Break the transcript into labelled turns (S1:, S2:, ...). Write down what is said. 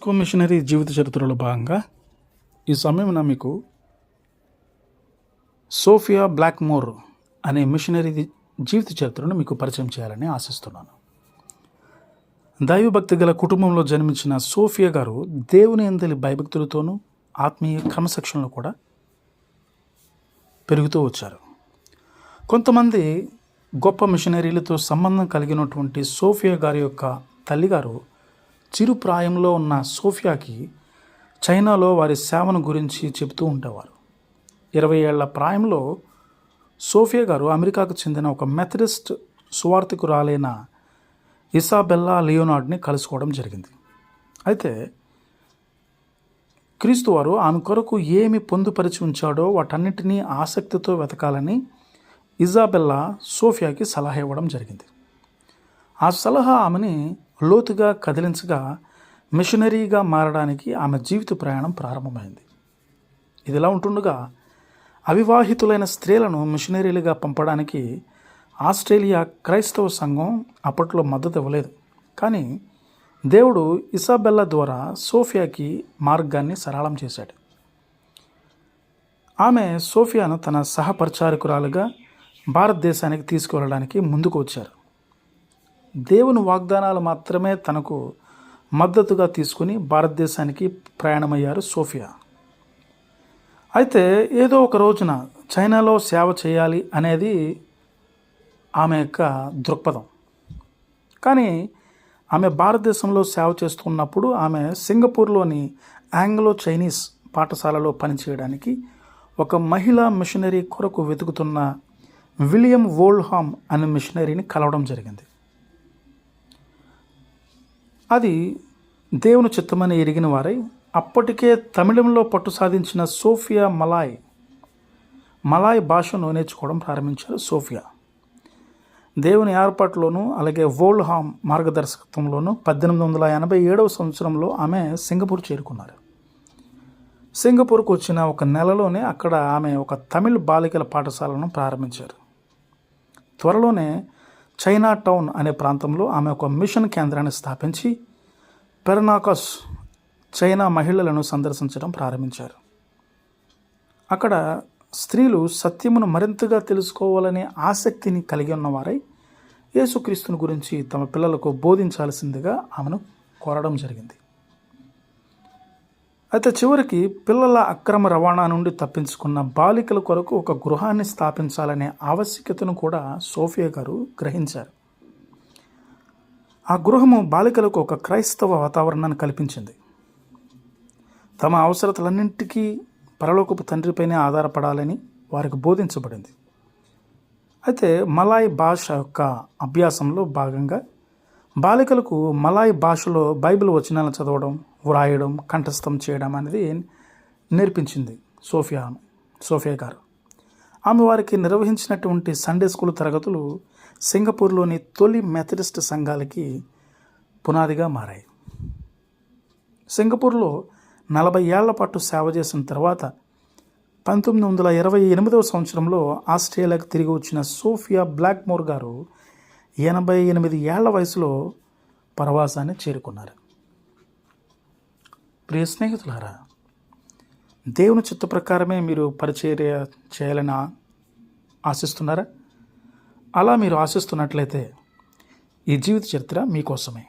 S1: Moscow machinery జీవిత చరిత్రలో భాగంగా ఈ సమయంలో మీకు సోఫియా బ్లాక్మోర్ అనే మిషనరీ జీవిత చరిత్రను మీకు పరిచయం చేయాలని ఆశిస్తున్నాను. దైవభక్తి గల కుటుంబంలో జన్మించిన సోఫియా గారు దేవుని యందలి భయభక్తులతోనూ ఆత్మీయ క్రమశిక్షణలో కూడా పెరుగుతూ వచ్చారు. కొంతమంది గొప్ప మిషనరీలతో సంబంధం కలిగినటువంటి సోఫియా గారి యొక్క తల్లిగారు చిరు ప్రాయంలో ఉన్న సోఫియాకి చైనాలో వారి సేవను గురించి చెబుతూ ఉండేవారు. 20 ఏళ్ల ప్రాయంలో సోఫియా గారు అమెరికాకు చెందిన ఒక మెథడిస్ట్ సువార్థికురాలైన ఇసాబెల్లా లియోనార్డ్ని కలుసుకోవడం జరిగింది. అయితే క్రీస్తు వారు ఆమె కొరకు ఏమి పొందుపరిచి ఉంచాడో వాటన్నిటినీ ఆసక్తితో వెతకాలని ఇజాబెల్లా సోఫియాకి సలహా ఇవ్వడం జరిగింది. ఆ సలహా ఆమెని లోతుగా కదిలించగా మిషనరీగా మారడానికి ఆమె జీవిత ప్రయాణం ప్రారంభమైంది. ఇదిలా ఉంటుండగా అవివాహితులైన స్త్రీలను మిషనరీలుగా పంపడానికి ఆస్ట్రేలియా క్రైస్తవ సంఘం అప్పట్లో మద్దతు ఇవ్వలేదు. కానీ దేవుడు ఇసాబెల్లా ద్వారా సోఫియాకి మార్గాన్ని సరళం చేశాడు. ఆమె సోఫియాను తన సహపరిచారకురాలుగా భారతదేశానికి తీసుకువెళ్ళడానికి ముందుకు వచ్చారు. దేవుని వాగ్దానాలు మాత్రమే తనకు మద్దతుగా తీసుకుని భారతదేశానికి ప్రయాణమయ్యారు సోఫియా. అయితే ఏదో ఒక రోజున చైనాలో సేవ చేయాలి అనేది ఆమె యొక్క దృక్పథం. కానీ ఆమె భారతదేశంలో సేవ చేస్తున్నప్పుడు ఆమె సింగపూర్లోని ఆంగ్లో చైనీస్ పాఠశాలలో పనిచేయడానికి ఒక మహిళా మిషనరీ కొరకు వెతుకుతున్న విలియం వోల్హామ్ అనే మిషనరీని కలవడం జరిగింది. అది దేవుని చిత్తమని ఎరిగిన వారై అప్పటికే తమిళంలో పట్టు సాధించిన సోఫియా మలాయ్ భాషను నేర్చుకోవడం ప్రారంభించారు సోఫియా. దేవుని ఏర్పాటులోనూ అలాగే వోల్హామ్ మార్గదర్శకత్వంలోనూ 1887 సంవత్సరంలో ఆమె సింగపూర్ చేరుకున్నారు. సింగపూర్కు వచ్చిన ఒక నెలలోనే అక్కడ ఆమె ఒక తమిళ్ బాలికల పాఠశాలను ప్రారంభించారు. త్వరలోనే చైనా టౌన్ అనే ప్రాంతంలో ఆమె ఒక మిషన్ కేంద్రాన్ని స్థాపించి పెర్నాకస్ చైనా మహిళలను సందర్శించడం ప్రారంభించారు. అక్కడ స్త్రీలు సత్యమును మరింతగా తెలుసుకోవాలనే ఆసక్తిని కలిగి ఉన్నవారై యేసుక్రీస్తుని గురించి తమ పిల్లలకు బోధించాల్సిందిగా ఆమెను కోరడం జరిగింది. అయితే చివరికి పిల్లల అక్రమ రవాణా నుండి తప్పించుకున్న బాలికల కొరకు ఒక గృహాన్ని స్థాపించాలనే ఆవశ్యకతను కూడా సోఫియా గారు గ్రహించారు. ఆ గృహము బాలికలకు ఒక క్రైస్తవ వాతావరణాన్ని కల్పించింది. తమ అవసరతలన్నింటికీ పరలోకపు తండ్రిపైనే ఆధారపడాలని వారికి బోధించబడింది. అయితే మలాయ్ భాష యొక్క అభ్యాసంలో భాగంగా బాలికలకు మలాయ్ భాషలో బైబిల్ వచనాలను చదవడం, వ్రాయడం, కంఠస్థం చేయడం అనేది నేర్పించింది సోఫియా గారు. ఆమె వారికి నిర్వహించినటువంటి సండే స్కూల్ తరగతులు సింగపూర్లోని తొలి మెథడిస్ట్ సంఘాలకి పునాదిగా మారాయి. సింగపూర్లో 40 ఏళ్ల పాటు సేవ చేసిన తర్వాత 1928 సంవత్సరంలో ఆస్ట్రేలియాకు తిరిగి వచ్చిన సోఫియా బ్లాక్మోర్ గారు 88 ఏళ్ల వయసులో పరవాసాన్ని చేరుకున్నారు. ప్రియ స్నేహితులారా, దేవుని చిత్త ప్రకారమే మీరు పరిచర్య చేయాలని ఆశిస్తున్నారా? అలా మీరు ఆశిస్తున్నట్లయితే ఈ జీవిత చరిత్ర మీకోసమే.